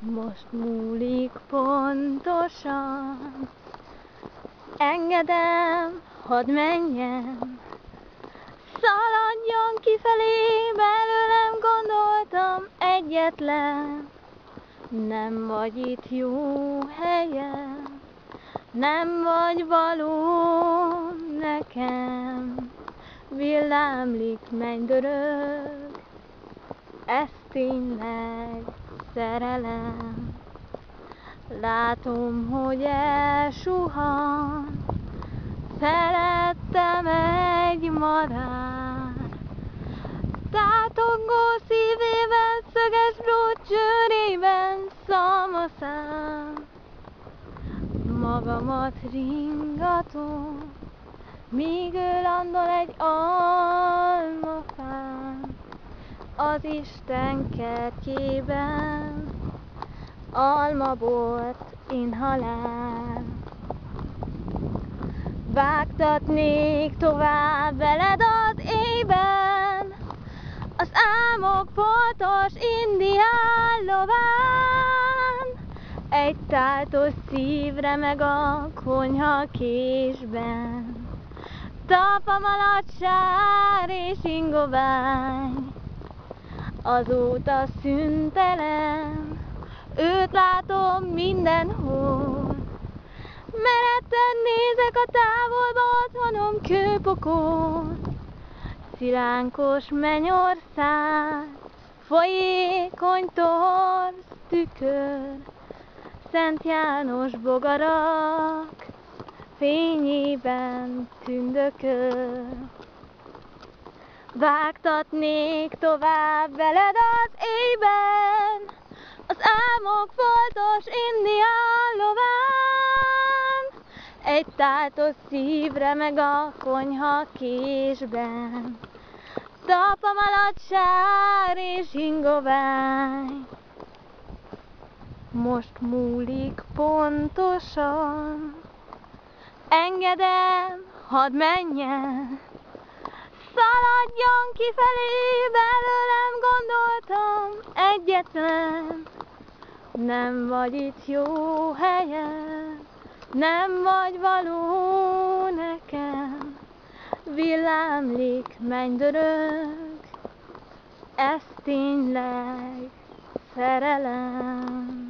Most múlik pontosan, engedem, hadd menjen. Szaladjon kifelé, belőlem gondoltam egyetlen. Nem vagy itt jó helyen, nem vagy való nekem. Villámlik, mennydörög, ez tényleg szerelem. Látom, hogy elsuhan, szerettem egy madár. Tátongó szívében, szöges bród csőrében szalmaszám. Magamat ringatom, míg ő landol egy almafán. Az Isten kertjében almabort inhalál. Vágtatnék tovább veled az éjben, az álmok foltos indián lován. Egy táltos szív remeg a konyha késben, talpam alatt sár és ingovány. Azóta szüntelen, őt látom mindenhol. Meretten nézek a távolba, otthonom kőpokol. Szilánkos mennyország, folyékony torz tükör, Szent János bogarak fényében tündököl. Vágtatnék tovább veled az éjben, az álmok foltos indián lován. Egy táltos szív remeg a konyha késben, talpam alatt sár és ingovány. Most múlik pontosan, engedem, hadd menjen. Szaladjon kifelé, belőlem gondoltam egyetlen. Nem vagy itt jó helyen, nem vagy való nekem. Villámlik, mennydörög, ez tényleg szerelem.